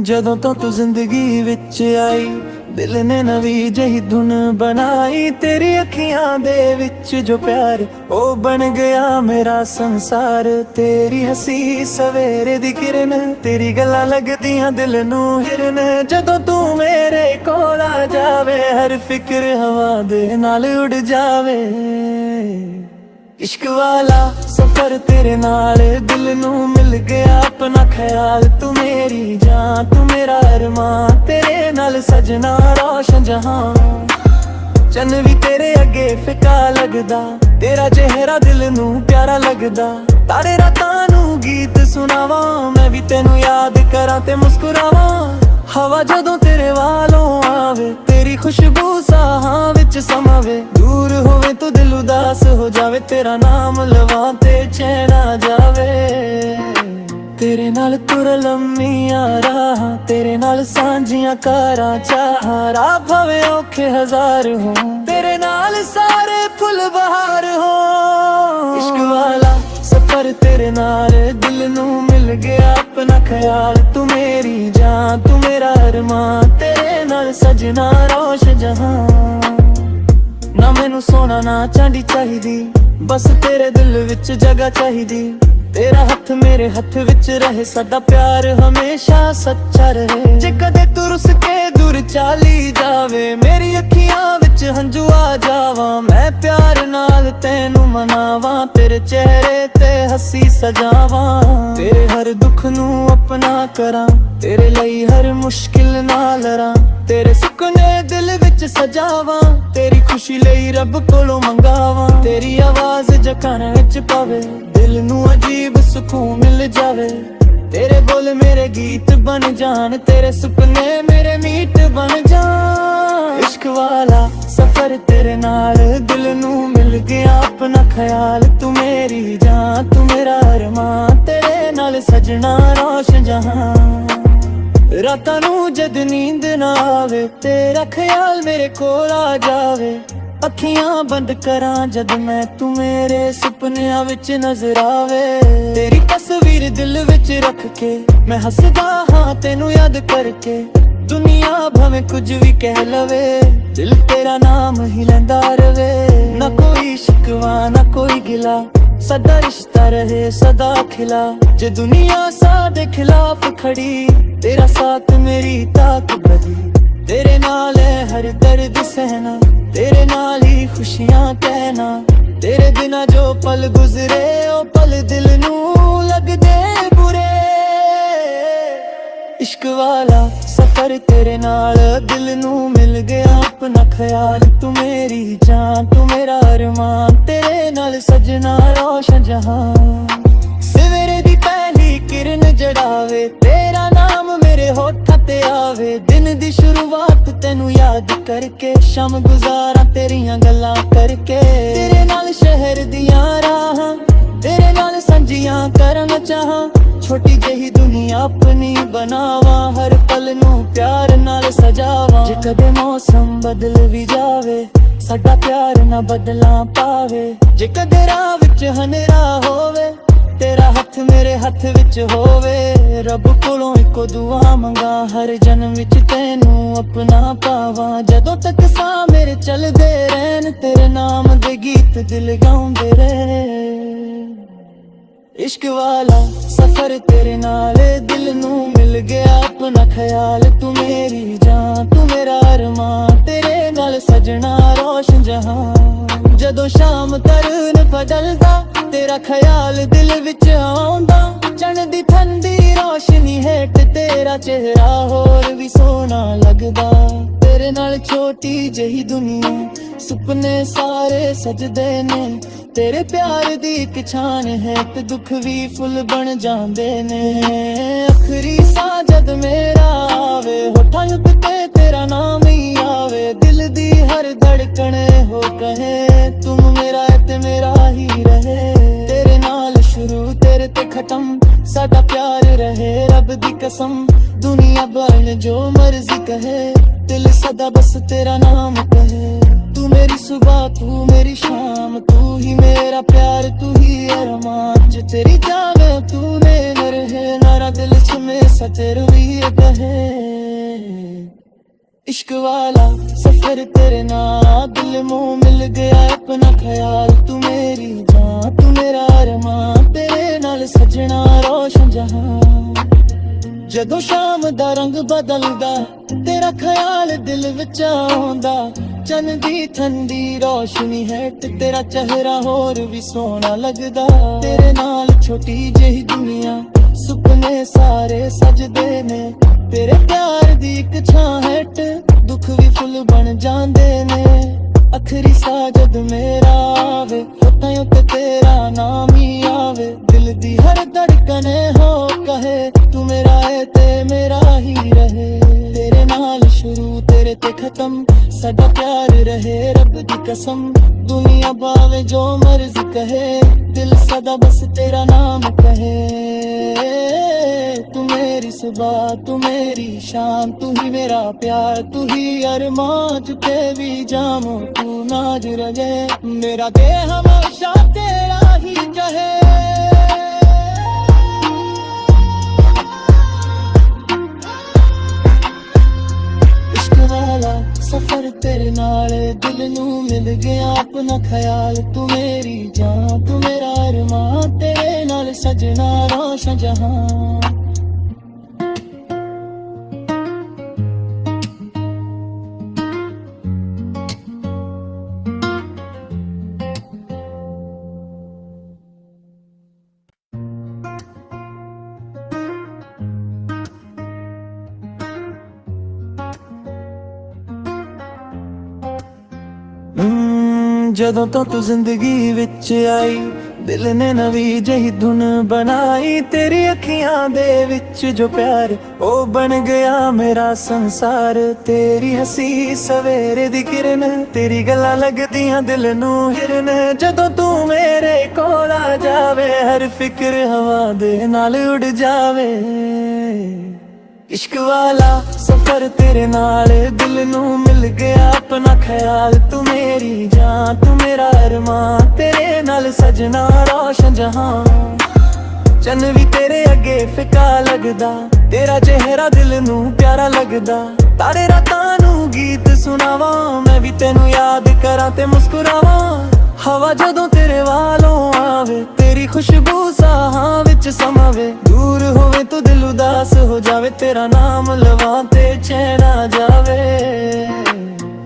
ਜਦੋਂ ਤੋਂ ਤੂੰ ਜ਼ਿੰਦਗੀ ਵਿੱਚ ਆਈ, ਦਿਲ ਨੇ ਨਵੀਂ ਜਿਹੀ ਧੁਨ ਬਣਾਈ। ਤੇਰੀ ਅੱਖੀਆਂ ਦੇ ਵਿੱਚ ਜੋ ਪਿਆਰ, ਉਹ ਬਣ ਗਿਆ ਮੇਰਾ ਸੰਸਾਰ। ਤੇਰੀ ਹੱਸੀ ਸਵੇਰੇ ਦੀ ਕਿਰਨ, ਤੇਰੀ ਗੱਲਾਂ ਲੱਗਦੀਆਂ ਦਿਲ ਨੂੰ ਹਿਰਨ। ਜਦੋਂ ਤੂੰ ਮੇਰੇ ਕੋਲ ਆ ਜਾਵੇ, ਹਰ ਫਿਕਰ ਹਵਾ ਦੇ ਨਾਲ ਉੜ ਜਾਵੇ। इश्क वाला सफर तेरे नाल, दिल नू मिल गया अपना ख्याल। तू मेरी जान, तू मेरा अरमान, तेरे नाल सजना रोशन जहां। चन्न भी तेरे अगे फिका लगदा, तेरा चेहरा दिल नू प्यारा लगदा। तारे रातां नू गीत सुनावां, मैं भी तेनू याद करां ते मुस्कुरावां। हवा जदों तेरे वालों आवे, तेरी खुशबू साहां विच समावे। दूर होवे तो दिल उदास हो जावे, तेरा नाम लवां ते चैन आ जावे। तेरे नाल तुर लम्मियां राहां, तेरे नाल सांझियां कारां चाहां। राह भावे औखे हजार हो, तेरे नाल सारे फुल बहार हो। इश्क वाला सफर तेरे नाल, दिल नू मिल गया अपना ख्याल। तू मेरी जान, तू मेरा अरमान, तेरे नाल सजना रोश जहां। ना मैनू सोना ना चांदी चाहिदी, बस तेरे दिल विच जगह चाहिदी। तेरा हथ मेरे हथ विच रहे, साडा प्यार हमेशा सच्चा रहे। जे कदे तू रुस के दूर चाली जावे, मेरी अखियां विच हंजू आ जावां। मैं प्यार नाल तैनू मनावां, तेरे चेहरे ते हसी सजावां। तेरे हर दुख नू अपना करां, तेरे लई हर मुश्किल नाल लड़ां। तेरे सुपने दिल विच सजावां, तेरी खुशी लई रब कोलों मंगावां। तेरी आवाज़ जकान विच पावे, दिल नू अजीब सुकून मिल जावे। तेरे बोल मेरे गीत बन जान, तेरे सुपने मेरे मीत बन जान। इश्क वाला सफर तेरे नाल, दिल नू मिल गया अपना ख्याल। तू मेरी जान, तू मेरा अरमान, तेरे नाल सजना रोशन जहां। रातां नू जद नींद ना आवे, तेरा ख्याल मेरे कोल आ जावे। अखियां बंद करां जद मैं, तू मेरे सुपनियां विच नजर आवे। तेरी तस्वीर दिल विच रख के, मैं हसदा हां तेनू याद करके। दुनिया भावें कुछ भी कह लवे, दिल तेरा नाम ही लैंदा रवे। ना कोई शिकवा ना कोई गिला, सदा रिश्ता रहे सदा खिला। जे दुनिया सादे खिलाफ खड़ी, तेरा साथ मेरी ताक बदी। तेरे नाल है हर दर्द सहना, तेरे नाल ही खुशियां कहना। तेरे बिना जो पल गुजरे, ओ पल दिल नू लगदे बुरे। इश्क वाला सफर तेरे नाल, दिल नू मिल गया अपना ख्याल। तू मेरी जान, तू मेरा अरमान, तेरे नाल सजना रोशन जहां। सवेरे दी पहली किरण जड़ावे, तेरा नाम मेरे होठां ते आवे। दिन दी शुरुआत तेनू याद करके, शाम गुजारा तेरियां गल्लां करके। तेरे नाल शहर दियां राहां, तेरे नाल संजियां करना चाहां। छोटी जही दुनिया अपनी बनावा, हर पल नू प्यार नाल सजावा। जे कदे मौसम बदल भी जावे, साडा प्यार ना बदला पावे। जे कदे राह विच हनेरा होवे, तेरा हथ मेरे हथ विच होवे। रब कोलों इको दुआ मंगा, हर जन्म विच तैनू अपना पावां। जदों तक सा मेरे चलदे रहन, तेरे नाम दे गीत दिल गाउंदे रहे। इश्क वाला सफर तेरे नाल, दिल नू मिल गया अपना ख्याल। तू मेरी जान, तू मेरा अरमान, तेरे नाल सजना रोशन जहां। जदों शाम तरन बदलदा, तेरा ख्याल दिल विच आउंदा। चन्न दी ठंडी रोशनी हेठ, तेरा चेहरा होर भी सोहना लगदा। तेरे नाल छोटी जही दुनिया, सुपने सारे सजदे ने। तेरे प्यार दी इक छान है, ते दुख भी फुल बन जांदे ने। आखरी सा जद मेरा आवे, होठां उत्ते तेरा नाम ही आवे। दिल दी हर धड़कन हो कहे, तुम मेरा है ते मेरा ही रहे। तेरे नाल शुरू तेरे ते खत्म, साडा प्यार रहे रब दी कसम। दुनिया बन जो मर्जी कहे, दिल सदा बस तेरा नाम कहे। तू मेरी सुबह, तू मेरी शाम, तू ही मेरा प्यार, तू ही अरमान। जो तेरी जान तूने रहे, नारा दिल च में सच रवैये कहे। इश्क वाला सफर तेरे नाल, दिल मुंह मिल गया अपना ख्याल। तू मेरी जान तू मेरा अरमान, तेरे नाल सजना रोशन जहां। जदों शाम दा रंग बदलदा, तेरा ख्याल दिल विच आउंदा। चन दी ठंडी रोशनी हेठ तेरा चेहरा होर भी सोहना लगदा। तेरे नाल छोटी जेही दुनिया, सुपने सारे सजदे ने। तेरे प्यार दी इक छां हेठ दुख भी फुल बन जांदे ने। आखरी सा जद मेरा आवे, होतां उत्ते तेरा नाम ही आवे। दिल दी हर धड़कने हो कहे, तू मेरा है ते मेरा ही रहे। तेरे नाल शुरू तेरे ते खत्म, साडा प्यार रहे रब दी कसम। दुनिया बावे जो मर्जी कहे, दिल सदा बस तेरा नाम कहे। तू मेरी सुबह तू मेरी शाम, तू ही मेरा प्यार तू ही अरमान। चुके भी जामो तू नाज रहे, मेरा दिल हमेशा तेरा ही कहे। सफर तेरे नाल, दिल नू मिल गया अपना ख्याल। तू मेरी जान तू मेरा अरमान, तेरे नाल सजना रोशन जहां। ਜਦੋਂ ਤੋਂ ਤੂੰ ਜ਼ਿੰਦਗੀ ਵਿੱਚ ਆਈ, ਦਿਲ ਨੇ ਨਵੀਂ ਜਿਹੀ ਧੁਨ ਬਣਾਈ। ਤੇਰੀ ਅੱਖੀਆਂ ਦੇ ਵਿੱਚ ਜੋ ਪਿਆਰ, ਉਹ ਬਣ ਗਿਆ ਮੇਰਾ ਸੰਸਾਰ। ਤੇਰੀ ਹੱਸੀ ਸਵੇਰੇ ਦੀ ਕਿਰਨ, ਤੇਰੀ ਗੱਲਾਂ ਲੱਗਦੀਆਂ ਦਿਲ ਨੂੰ ਹਿਰਨ। ਜਦੋਂ ਤੂੰ ਮੇਰੇ ਕੋਲ ਆ ਜਾਵੇ, ਹਰ ਫਿਕਰ ਹਵਾ ਦੇ ਨਾਲ ਉੜ ਜਾਵੇ। इश्क वाला सफर तेरे नाल, दिल नू मिल गया अपना ख्याल। तू मेरी जान तू मेरा अरमान, तेरे नाल सजना रोशन जहां। चन भी तेरे अगे फिका लगदा, तेरा चेहरा दिल नू प्यारा लगदा। तारे रातां नू गीत सुनावां, मैं भी तेनू याद करां ते मुस्कुरावां। हवा जदों तेरे वालों आवे, तेरी खुशबू साहां विच समावे। दूर होवे तो दिल उदास हो जावे, तेरा नाम लवां ते चैन आ जावे।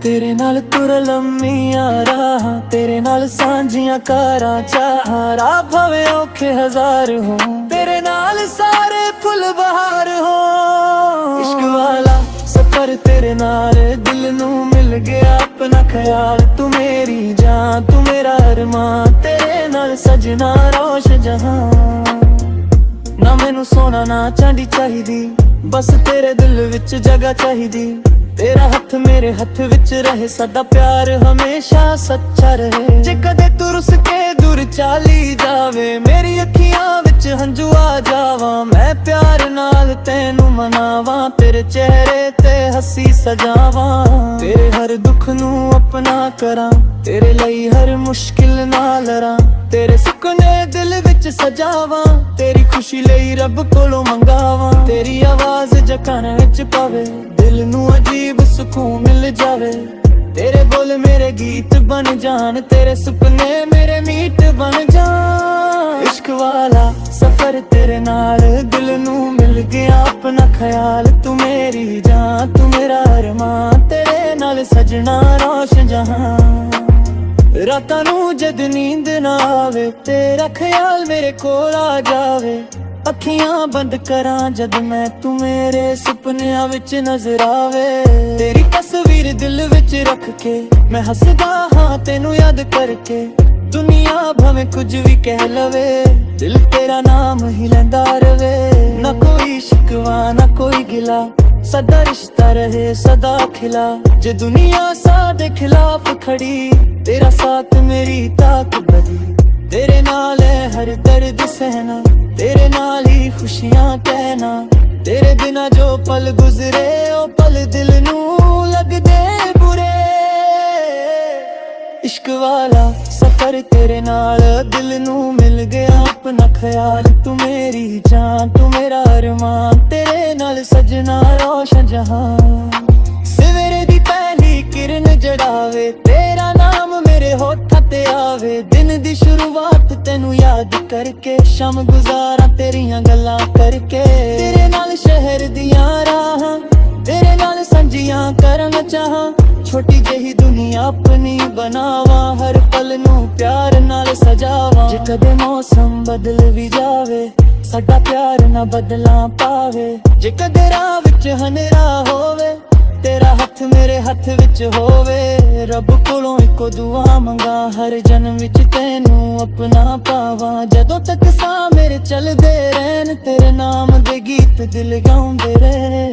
तेरे नाल तुर लम्मियां राहां, तेरे नाल सांझियां कारां चाहां। राह भावे औखे हजार हो, तेरे नाल सारे फुल बहार हो। इश्क वाला सफर तेरे नाल, दिल नू मिल गया अपना ख्याल। तू मेरी जान तू मेरा अरमान, तेरे नाल सजना रोशन जहां। ना मैनू सोना ना चांदी चाहिदी, बस तेरे दिल विच जगह चाहिदी। तेरा हथ मेरे हथ विच रहे, साडा प्यार हमेशा सच्चा रहे। जे कदे तू रुस के दूर चाली जावे, मेरी अखियां विच हंझू आ जावां। मैं प्यार नाल तैनू मनावां, तेरे चेहरे ते हसी सजावां। तेरे हर दुख नू अपना करां, तेरे लई हर मुश्किल नाल लड़ां। तेरे सुपने दिल विच सजावां, तेरी खुशी लई रब कोलों मंगावां। तेरी आवाज़ जकान विच पावे, दिल नू अजीब सुकून मिल जावे। तेरे बोल मेरे गीत बन जान, तेरे सुपने मेरे मीत बन जान। इश्क वाला सफर तेरे नाल, दिल नू मिल गया अपना ख्याल। तू मेरी जान तू मेरा अरमान, तेरे नाल सजना रोशन जहां। रातां नू जद नींद ना आवे, तेरा ख्याल मेरे कोल आ जावे। अखियां बंद करां जद मैं, तू मेरे सुपनियां विच नजर आवे। तेरी तस्वीर दिल विच रख के, मैं हसदा हां तेनू याद करके। दुनिया भावें कुछ भी कह लवे, दिल तेरा नाम ही लैंदा रवे। ना कोई शिकवा ना कोई गिला, सदा रिश्ता रहे सदा खिला। जे दुनिया साडे खिलाफ खड़ी, तेरा साथ मेरी ताक बदी। तेरे नाल है हर दर्द सहना, तेरे नाल ही खुशियां कहना। तेरे बिना जो पल गुजरे, ओ पल दिल नू लगदे बुरे। इश्क वाला सफर तेरे नाल दिल नू मिल गया अपना ख्याल। तू मेरी जान तू मेरा अरमान तेरे नाल सजना रोशन जहां। सवेरे दी पहली किरण जड़ावे तेरा नाम मेरे होठां ते आवे। दिन दी शुरुआत तेनू याद करके शाम गुजारा तेरियां गल्लां करके। तेरे नाल शहर दियां राहां तेरे नाल संजियां करना चाहां। छोटी जही दुनिया अपनी बनावा हर पल नू प्यार नाल सजावा। जे कदे मौसम बदल भी जावे साडा प्यार ना बदला पावे। जे कदे राह विच हनेरा होवे तेरा हथ मेरे हथ विच होवे। रब कोलों इको दुआ मंगा हर जन्म विच तैनू अपना पावा। जदों तक सा मेरे चलदे रहन तेरे नाम दे गीत दिल गाउंदे रहे।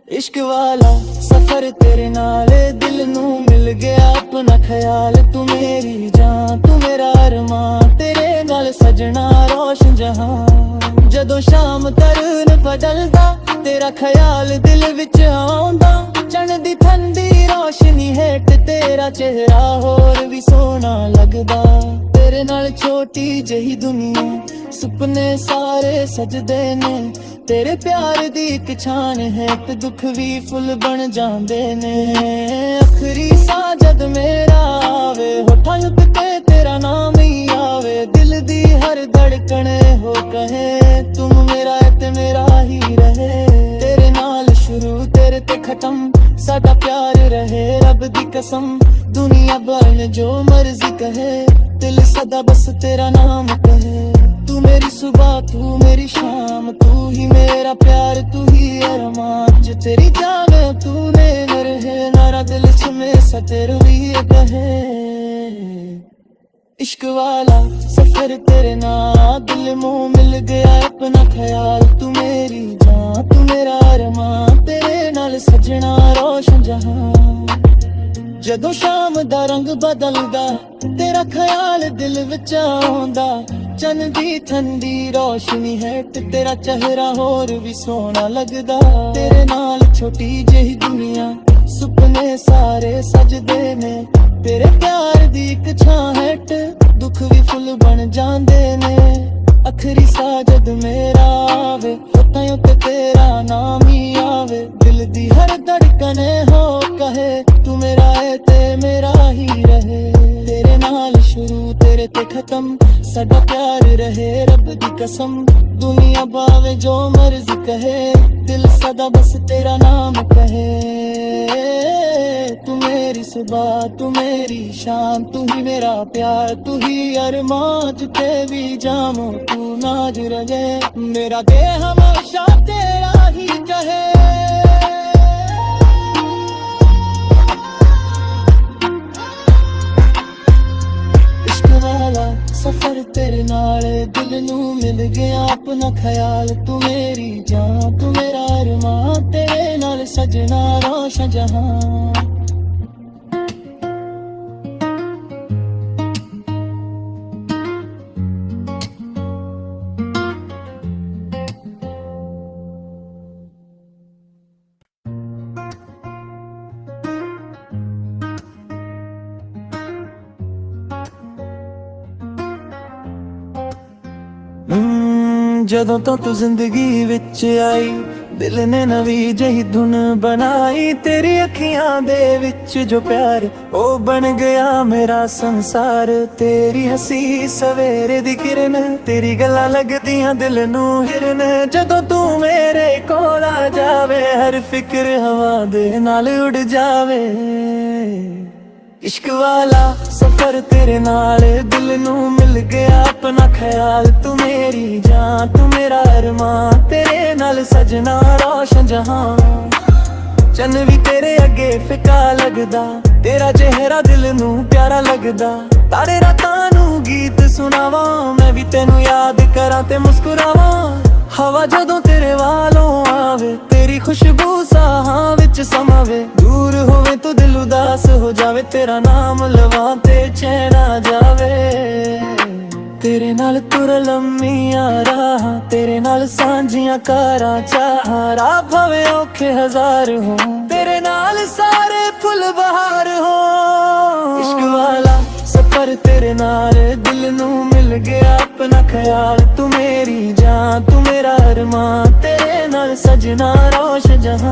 इश्क वाला सफर तेरे नाल दिल नू मिल गया अपना ख्याल। तू मेरी जान तू मेरा अरमान तेरे नाल सजना रोशन जहां। जदों शाम तरन बदलदा तेरा ख्याल दिल विच आउंदा। चन दी ठंडी रोशनी हेठ तेरा चेहरा होर भी सोहना लगदा। तेरे नाल छोटी जही दुनिया सुपने सारे सजदे ने। तेरे प्यार दी इक छान है ते दुख भी फुल बन जांदे ने। आखरी सा जद मेरा आवे होठां उत्ते तेरा नाम ही आवे। दिल दी हर धड़कन हो कहे तुम मेरा है ते मेरा ही रहे। तेरे नाल शुरू तेरे ते खत्म साडा प्यार रहे रब दी कसम। दुनिया भर जो मर्जी कहे दिल सदा बस तेरा नाम कहे। तू मेरी सुबह तू मेरी शाम तू ही मेरा प्यार तू ही अरमान। जो तेरी जान तूने रहे नारा दिल च हमेशा तेरे लिए कहे। इश्क वाला सफर तेरे नाल दिल मुँह मिल गया अपना ख्याल। तू मेरी जान तू मेरा अरमान तेरे नाल सजना रोशन जहां। जदों शाम दा रंग बदलदा तेरा ख्याल दिल विच आउंदा। चन दी ठंडी रोशनी हेठ तेरा चेहरा होर भी सोहना लगदा। तेरे नाल छोटी जही दुनिया सुपने सारे सजदे ने। तेरे प्यार दी इक छां हेठ दुख भी फुल बन जांदे ने। आखरी सा जद मेरा आवे होठां उत्ते तेरा नाम ही आवे। दिल दी हर धड़कन हो कहे तू मेरा है ते मेरा ही रहे। तेरे नाल शुरू तेरे ते खत्म साडा प्यार रहे रब दी कसम। दुनिया बावे जो मर्जी कहे दिल सदा बस तेरा नाम कहे। तू मेरी सुबह तू मेरी शाम तू ही मेरा प्यार तू ही अरमान। जिथे भी जामो तू नाज रहे मेरा दिल हमेशा तेरा ही कहे। सफर तेरे नाल दिल नू मिल गया अपना ख्याल। तू मेरी जान तू मेरा अरमान तेरे नाल सजना रोशन जहां। ਜਦੋਂ ਤੋਂ ਤੂੰ ਜ਼ਿੰਦਗੀ ਵਿੱਚ ਆਈ ਦਿਲ ਨੇ ਨਵੀਂ ਜਿਹੀ ਧੁਨ ਬਣਾਈ। ਤੇਰੀ ਅੱਖੀਆਂ ਦੇ ਵਿੱਚ ਜੋ ਪਿਆਰ ਉਹ ਬਣ ਗਿਆ ਮੇਰਾ ਸੰਸਾਰ। ਤੇਰੀ ਹੱਸੀ ਸਵੇਰੇ ਦੀ ਕਿਰਨ ਤੇਰੀ ਗੱਲਾਂ ਲੱਗਦੀਆਂ ਦਿਲ ਨੂੰ ਹਿਰਨ। ਜਦੋਂ ਤੂੰ ਮੇਰੇ ਕੋਲ ਆ ਜਾਵੇ ਹਰ ਫਿਕਰ ਹਵਾ ਦੇ ਨਾਲ ਉੜ ਜਾਵੇ। इश्क वाला सफर तेरे नाल दिल नू मिल गया अपना ख्याल। तू मेरी जान तू मेरा अरमान तेरे नाल सजना रोशन जहां। चन भी तेरे अगे फिका लगदा तेरा चेहरा दिल नू प्यारा लगदा। तारे रातां नू गीत सुनावां मैं भी तेनू याद करां ते मुस्कुरावां। हवा जदों तेरे वालों आवे तेरी खुशबू साहां विच समावे। दूर होवे तो दिल उदास हो जावे तेरा नाम लवां ते चैन आ जावे। तेरे नाल तुर लम्मियां राहां तेरे नाल सांझियां कारां चाहां। राह भावें औखे हजार हो तेरे नाल सारे फुल बहार हो। ਸਫ਼ਰ ਤੇਰੇ ਨਾਲ ਦਿਲ ਨੂੰ ਮਿਲ ਗਿਆ ਆਪਣਾ ਖਿਆਲ ਤੂੰ ਮੇਰੀ ਜਾਨ ਤੂੰ ਮੇਰਾ ਅਰਮਾਨ ਤੇਰੇ ਨਾਲ ਸਜਣਾ ਰੋਸ਼ਨ ਜਹਾਂ